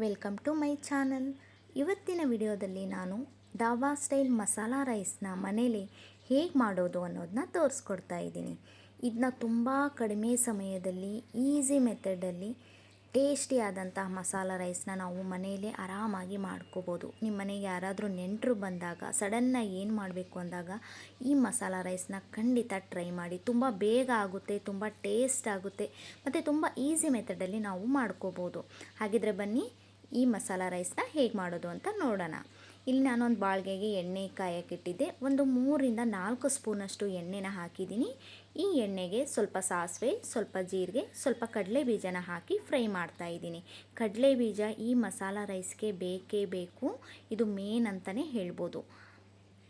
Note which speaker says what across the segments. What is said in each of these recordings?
Speaker 1: Welcome to my channel. ಇವತ್ತಿನ ವಿಡಿಯೋದಲ್ಲಿ ನಾನು ಧಾಬಾ ಸ್ಟೈಲ್ ಮಸಾಲ ರೈಸ್ನ ಮನೇಲಿ ಹೇಗೆ ಮಾಡೋದು ಅನ್ನೋದನ್ನ ತೋರಿಸ್ಕೊಡ್ತಾ ಇದ್ದೀನಿ. ಇದನ್ನ ತುಂಬ ಕಡಿಮೆ ಸಮಯದಲ್ಲಿ ಈಸಿ ಮೆಥಡಲ್ಲಿ ಟೇಸ್ಟಿಯಾದಂತಹ ಮಸಾಲ ರೈಸ್ನ ನಾವು ಮನೆಯಲ್ಲೇ ಆರಾಮಾಗಿ ಮಾಡ್ಕೋಬೋದು. ನಿಮ್ಮ ಮನೆಗೆ ಯಾರಾದರೂ ನೆಂಟರು ಬಂದಾಗ ಸಡನ್ನಾಗಿ ಏನು ಮಾಡಬೇಕು ಅಂದಾಗ ಈ ಮಸಾಲ ರೈಸ್ನ ಖಂಡಿತ ಟ್ರೈ ಮಾಡಿ. ತುಂಬ ಬೇಗ ಆಗುತ್ತೆ, ತುಂಬ ಟೇಸ್ಟ್ ಆಗುತ್ತೆ ಮತ್ತು ತುಂಬ ಈಸಿ ಮೆಥಡಲ್ಲಿ ನಾವು ಮಾಡ್ಕೋಬೋದು. ಹಾಗಿದ್ರೆ ಬನ್ನಿ ಈ ಮಸಾಲ ರೈಸ್ನ ಹೇಗೆ ಮಾಡೋದು ಅಂತ ನೋಡೋಣ. ಇಲ್ಲಿ ನಾನೊಂದು ಬಾಳ್ಗೆಗೆ ಎಣ್ಣೆ ಕಾಯಕ್ಕಿಟ್ಟಿದ್ದೆ. ಒಂದು 3-4 ಸ್ಪೂನಷ್ಟು ಎಣ್ಣೆನ ಹಾಕಿದ್ದೀನಿ. ಈ ಎಣ್ಣೆಗೆ ಸ್ವಲ್ಪ ಸಾಸಿವೆ, ಸ್ವಲ್ಪ ಜೀರಿಗೆ, ಸ್ವಲ್ಪ ಕಡಲೆ ಬೀಜನ ಹಾಕಿ ಫ್ರೈ ಮಾಡ್ತಾ ಇದ್ದೀನಿ. ಕಡಲೆ ಬೀಜ ಈ ಮಸಾಲ ರೈಸ್ಗೆ ಬೇಕೇ ಬೇಕು, ಇದು ಮೇನ್ ಅಂತಲೇ ಹೇಳ್ಬೋದು.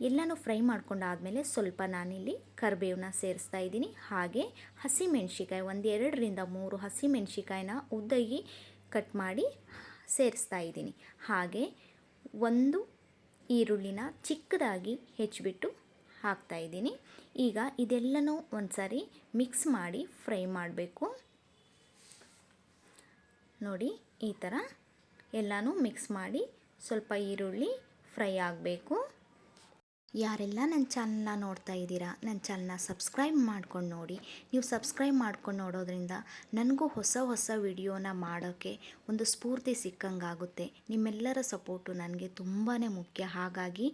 Speaker 1: ಎಲ್ಲನೂ ಫ್ರೈ ಮಾಡ್ಕೊಂಡಾದಮೇಲೆ ಸ್ವಲ್ಪ ನಾನಿಲ್ಲಿ ಕರಿಬೇವನ್ನ ಸೇರಿಸ್ತಾ ಇದ್ದೀನಿ. ಹಾಗೆ ಹಸಿಮೆಣ್ಸಿಕಾಯಿ 2-3 ಹಸಿಮೆಣ್ಸಿಕಾಯಿನ ಉದ್ದಾಗಿ ಕಟ್ ಮಾಡಿ ಸೇರಿಸ್ತಾ ಇದ್ದೀನಿ. ಹಾಗೆ ಒಂದು ಈರುಳ್ಳಿನ ಚಿಕ್ಕದಾಗಿ ಹೆಚ್ಚಿಬಿಟ್ಟು ಹಾಕ್ತಾ ಇದ್ದೀನಿ. ಈಗ ಇದೆಲ್ಲನೂ ಒಂದು ಸಾರಿ ಮಿಕ್ಸ್ ಮಾಡಿ ಫ್ರೈ ಮಾಡಬೇಕು. ನೋಡಿ, ಈ ಥರ ಎಲ್ಲನೂ ಮಿಕ್ಸ್ ಮಾಡಿ ಸ್ವಲ್ಪ ಈರುಳ್ಳಿ ಫ್ರೈ ಆಗಬೇಕು. ಯಾರೆಲ್ಲ ನನ್ನ ಚಾನಲ್ನ ನೋಡ್ತಾ ಇದ್ದೀರಾ, ನನ್ನ ಚಾನಲ್ನ ಸಬ್ಸ್ಕ್ರೈಬ್ ಮಾಡ್ಕೊಂಡು ನೋಡಿ. ನೀವು ಸಬ್ಸ್ಕ್ರೈಬ್ ಮಾಡ್ಕೊಂಡು ನೋಡೋದ್ರಿಂದ ನನಗೂ ಹೊಸ ವಿಡಿಯೋನ ಮಾಡೋಕ್ಕೆ ಒಂದು ಸ್ಫೂರ್ತಿ ಸಿಕ್ಕಂಗಾಗುತ್ತೆ. ನಿಮ್ಮೆಲ್ಲರ ಸಪೋರ್ಟು ನನಗೆ ತುಂಬಾ ಮುಖ್ಯ. ಹಾಗಾಗಿ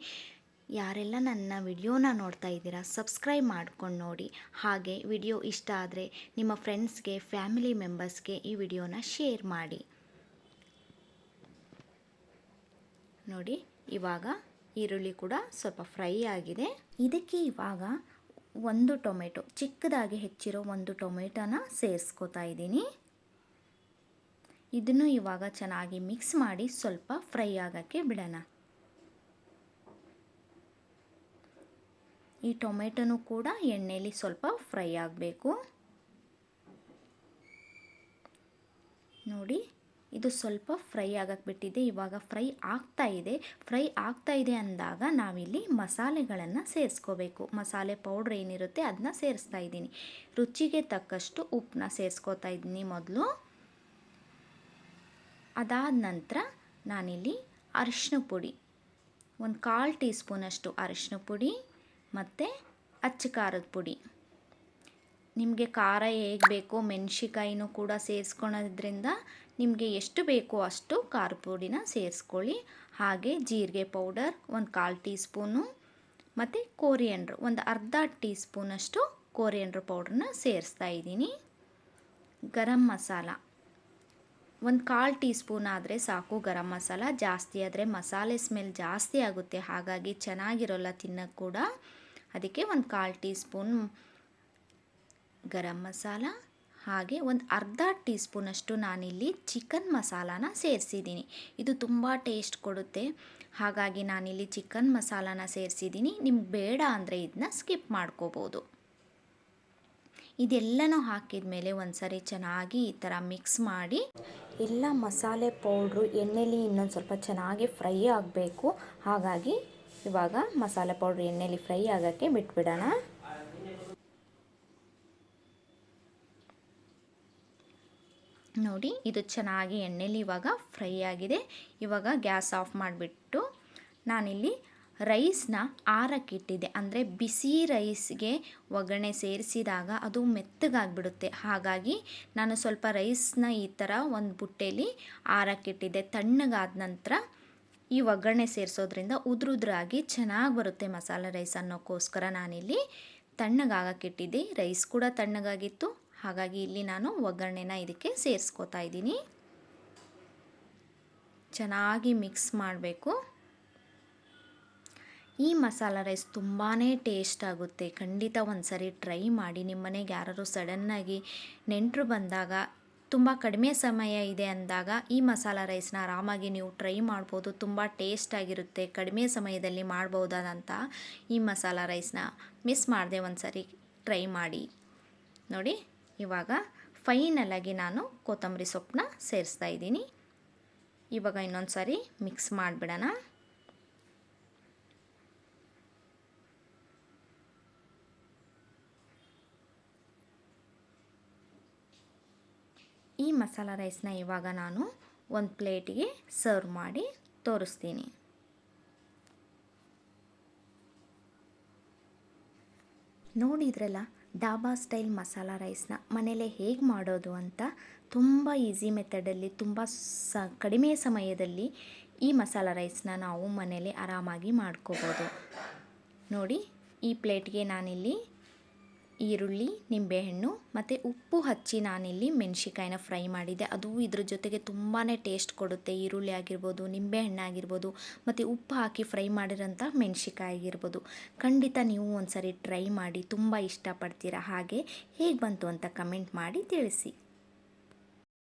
Speaker 1: ಯಾರೆಲ್ಲ ನನ್ನ ವಿಡಿಯೋನ ನೋಡ್ತಾ ಇದ್ದೀರಾ ಸಬ್ಸ್ಕ್ರೈಬ್ ಮಾಡ್ಕೊಂಡು ನೋಡಿ. ಹಾಗೆ ವಿಡಿಯೋ ಇಷ್ಟ ಆದರೆ ನಿಮ್ಮ ಫ್ರೆಂಡ್ಸ್ಗೆ, ಫ್ಯಾಮಿಲಿ ಮೆಂಬರ್ಸ್ಗೆ ಈ ವಿಡಿಯೋನ ಶೇರ್ ಮಾಡಿ. ನೋಡಿ, ಇವಾಗ ಈರುಳ್ಳಿ ಕೂಡ ಸ್ವಲ್ಪ ಫ್ರೈ ಆಗಿದೆ. ಇದಕ್ಕೆ ಇವಾಗ ಒಂದು ಟೊಮೆಟೊ, ಚಿಕ್ಕದಾಗಿ ಹೆಚ್ಚಿರೋ ಒಂದು ಟೊಮೆಟೊನ ಸೇರಿಸ್ಕೊತಾ ಇದ್ದೀನಿ. ಇದನ್ನು ಇವಾಗ ಚೆನ್ನಾಗಿ ಮಿಕ್ಸ್ ಮಾಡಿ ಸ್ವಲ್ಪ ಫ್ರೈ ಆಗೋಕ್ಕೆ ಬಿಡೋಣ. ಈ ಟೊಮೆಟೊನೂ ಕೂಡ ಎಣ್ಣೆಯಲ್ಲಿ ಸ್ವಲ್ಪ ಫ್ರೈ ಆಗಬೇಕು. ನೋಡಿ, ಇದು ಸ್ವಲ್ಪ ಫ್ರೈ ಆಗಕ್ಕೆ ಬಿಟ್ಟಿದೆ. ಇವಾಗ ಫ್ರೈ ಆಗ್ತಾ ಇದೆ ಅಂದಾಗ ನಾವಿಲ್ಲಿ ಮಸಾಲೆಗಳನ್ನು ಸೇರಿಸ್ಕೋಬೇಕು. ಮಸಾಲೆ ಪೌಡ್ರ್ ಏನಿರುತ್ತೆ ಅದನ್ನ ಸೇರಿಸ್ತಾ ಇದ್ದೀನಿ. ರುಚಿಗೆ ತಕ್ಕಷ್ಟು ಉಪ್ಪನ್ನ ಸೇರಿಸ್ಕೋತಾ ಇದ್ದೀನಿ ಮೊದಲು. ಅದಾದ ನಂತರ ನಾನಿಲ್ಲಿ ಅರಿಶಿನ ಪುಡಿ, ಒಂದು 1/4 ಟೀ ಸ್ಪೂನಷ್ಟು ಅರಿಶಿನ ಪುಡಿ ಮತ್ತು ಅಚ್ಚ ಖಾರದ ಪುಡಿ. ನಿಮಗೆ ಖಾರ ಹೇಗೆ ಬೇಕೋ ಮೆಣಸಿಕಾಯಿನೂ ಕೂಡ ಸೇರಿಸ್ಕೊಳೋದ್ರಿಂದ ನಿಮಗೆ ಎಷ್ಟು ಬೇಕೋ ಅಷ್ಟು ಖಾರದ ಪುಡಿನ ಸೇರಿಸ್ಕೊಳ್ಳಿ. ಹಾಗೆ ಜೀರಿಗೆ ಪೌಡರ್ ಒಂದು 1/4 ಟೀ ಸ್ಪೂನು ಮತ್ತು ಕೋರಿಯಂಡ್ರ್ ಒಂದು ಅರ್ಧ ಟೀ ಸ್ಪೂನಷ್ಟು ಕೋರಿಯಂಡ್ರ್ ಪೌಡ್ರನ್ನ ಸೇರಿಸ್ತಾ ಇದ್ದೀನಿ. ಗರಂ ಮಸಾಲ ಒಂದು 1/4 ಟೀ ಸ್ಪೂನ್ ಆದರೆ ಸಾಕು. ಗರಂ ಮಸಾಲ ಜಾಸ್ತಿ ಆದರೆ ಮಸಾಲೆ ಸ್ಮೆಲ್ ಜಾಸ್ತಿ ಆಗುತ್ತೆ, ಹಾಗಾಗಿ ಚೆನ್ನಾಗಿರೋಲ್ಲ ತಿನ್ನೋಕ್ಕೆ ಕೂಡ. ಅದಕ್ಕೆ ಒಂದು 1/4 ಟೀ ಸ್ಪೂನ್ ಗರಂ ಮಸಾಲ, ಹಾಗೆ ಒಂದು ಅರ್ಧ ಟೀ ಸ್ಪೂನಷ್ಟು ನಾನಿಲ್ಲಿ ಚಿಕನ್ ಮಸಾಲಾನ ಸೇರಿಸಿದ್ದೀನಿ. ಇದು ತುಂಬ ಟೇಸ್ಟ್ ಕೊಡುತ್ತೆ, ಹಾಗಾಗಿ ನಾನಿಲ್ಲಿ ಚಿಕನ್ ಮಸಾಲಾನ ಸೇರಿಸಿದ್ದೀನಿ. ನಿಮ್ಗೆ ಬೇಡ ಅಂದರೆ ಇದನ್ನ ಸ್ಕಿಪ್ ಮಾಡ್ಕೋಬೋದು. ಇದೆಲ್ಲನೂ ಹಾಕಿದ ಮೇಲೆ ಒಂದು ಸರಿ ಚೆನ್ನಾಗಿ ಈ ಥರ ಮಿಕ್ಸ್ ಮಾಡಿ, ಎಲ್ಲ ಮಸಾಲೆ ಪೌಡ್ರು ಎಣ್ಣೆಲಿ ಇನ್ನೊಂದು ಸ್ವಲ್ಪ ಚೆನ್ನಾಗಿ ಫ್ರೈ ಆಗಬೇಕು. ಹಾಗಾಗಿ ಇವಾಗ ಮಸಾಲೆ ಪೌಡ್ರ್ ಎಣ್ಣೆಲಿ ಫ್ರೈ ಆಗೋಕ್ಕೆ ಬಿಟ್ಬಿಡೋಣ. ನೋಡಿ, ಇದು ಚೆನ್ನಾಗಿ ಎಣ್ಣೆಲಿ ಇವಾಗ ಫ್ರೈ ಆಗಿದೆ. ಇವಾಗ ಗ್ಯಾಸ್ ಆಫ್ ಮಾಡಿಬಿಟ್ಟು ನಾನಿಲ್ಲಿ ರೈಸ್ನ ಆರಕ್ಕಿಟ್ಟಿದ್ದೆ. ಅಂದರೆ ಬಿಸಿ ರೈಸ್ಗೆ ಒಗ್ಗರಣೆ ಸೇರಿಸಿದಾಗ ಅದು ಮೆತ್ತಗಾಗಿಬಿಡುತ್ತೆ. ಹಾಗಾಗಿ ನಾನು ಸ್ವಲ್ಪ ರೈಸ್ನ ಈ ಥರ ಒಂದು ಬುಟ್ಟೆಯಲ್ಲಿ ಆರಕ್ಕಿಟ್ಟಿದ್ದೆ. ತಣ್ಣಗಾದ ನಂತರ ಈ ಒಗ್ಗರಣೆ ಸೇರಿಸೋದ್ರಿಂದ ಉದುರಾಗಿ ಚೆನ್ನಾಗಿ ಬರುತ್ತೆ ಮಸಾಲೆ ರೈಸ್ ಅನ್ನೋಕ್ಕೋಸ್ಕರ ನಾನಿಲ್ಲಿ ತಣ್ಣಗಾಗಕ್ಕಿಟ್ಟಿದ್ದೆ. ರೈಸ್ ಕೂಡ ತಣ್ಣಗಾಗಿತ್ತು, ಹಾಗಾಗಿ ಇಲ್ಲಿ ನಾನು ಒಗ್ಗರಣೆನ ಇದಕ್ಕೆ ಸೇರಿಸ್ಕೋತಾ ಇದ್ದೀನಿ. ಚೆನ್ನಾಗಿ ಮಿಕ್ಸ್ ಮಾಡಬೇಕು. ಈ ಮಸಾಲ ರೈಸ್ ತುಂಬಾ ಟೇಸ್ಟ್ ಆಗುತ್ತೆ. ಖಂಡಿತ ಒಂದು ಸರಿ ಟ್ರೈ ಮಾಡಿ. ನಿಮ್ಮ ಮನೆಗೆ ಯಾರಾದ್ರು ಸಡನ್ನಾಗಿ ನೆಂಟರು ಬಂದಾಗ, ತುಂಬ ಕಡಿಮೆ ಸಮಯ ಇದೆ ಅಂದಾಗ ಈ ಮಸಾಲ ರೈಸ್ನ ಆರಾಮಾಗಿ ನೀವು ಟ್ರೈ ಮಾಡ್ಬೋದು. ತುಂಬ ಟೇಸ್ಟಾಗಿರುತ್ತೆ, ಕಡಿಮೆ ಸಮಯದಲ್ಲಿ ಮಾಡ್ಬೋದಾದಂಥ ಈ ಮಸಾಲ ರೈಸ್ನ ಮಿಸ್ ಮಾಡದೆ ಒಂದು ಸರಿ ಟ್ರೈ ಮಾಡಿ. ನೋಡಿ, ಇವಾಗ ಫೈನಲಾಗಿ ನಾನು ಕೊತ್ತಂಬರಿ ಸೊಪ್ಪನ್ನ ಸೇರಿಸ್ತಾ ಇದ್ದೀನಿ. ಇವಾಗ ಇನ್ನೊಂದು ಸಾರಿ ಮಿಕ್ಸ್ ಮಾಡಿಬಿಡೋಣ. ಈ ಮಸಾಲ ರೈಸ್ನ ಇವಾಗ ನಾನು ಒಂದು ಪ್ಲೇಟಿಗೆ ಸರ್ವ್ ಮಾಡಿ ತೋರಿಸ್ತೀನಿ. ನೋಡಿದ್ರಲ್ಲ ಡಾಬಾ ಸ್ಟೈಲ್ ಮಸಾಲ ರೈಸ್ನ ಮನೇಲೇ ಹೇಗೆ ಮಾಡೋದು ಅಂತ. ತುಂಬ ಈಸಿ ಮೆಥಡಲ್ಲಿ, ತುಂಬ ಕಡಿಮೆ ಸಮಯದಲ್ಲಿ ಈ ಮಸಾಲ ರೈಸ್ನ ನಾವು ಮನೇಲಿ ಆರಾಮಾಗಿ ಮಾಡ್ಕೋಬೋದು. ನೋಡಿ, ಈ ಪ್ಲೇಟ್ಗೆ ನಾನಿಲ್ಲಿ ಈರುಳ್ಳಿ, ನಿಂಬೆಹಣ್ಣು ಮತ್ತು ಉಪ್ಪು ಹಚ್ಚಿ ನಾನಿಲ್ಲಿ ಮೆಣಸಿಕಾಯಿನ ಫ್ರೈ ಮಾಡಿದ್ದೆ. ಅದು ಇದ್ರ ಜೊತೆಗೆ ತುಂಬಾ ಟೇಸ್ಟ್ ಕೊಡುತ್ತೆ. ಈರುಳ್ಳಿ ಆಗಿರ್ಬೋದು, ನಿಂಬೆಹಣ್ಣು ಆಗಿರ್ಬೋದು, ಮತ್ತು ಉಪ್ಪು ಹಾಕಿ ಫ್ರೈ ಮಾಡಿರೋಂಥ ಮೆಣಸಿಕಾಯಿ ಆಗಿರ್ಬೋದು. ಖಂಡಿತ ನೀವು ಒಂದು ಸರಿ ಟ್ರೈ ಮಾಡಿ, ತುಂಬ ಇಷ್ಟಪಡ್ತೀರಾ. ಹಾಗೆ ಹೇಗೆ ಬಂತು ಅಂತ ಕಮೆಂಟ್ ಮಾಡಿ ತಿಳಿಸಿ.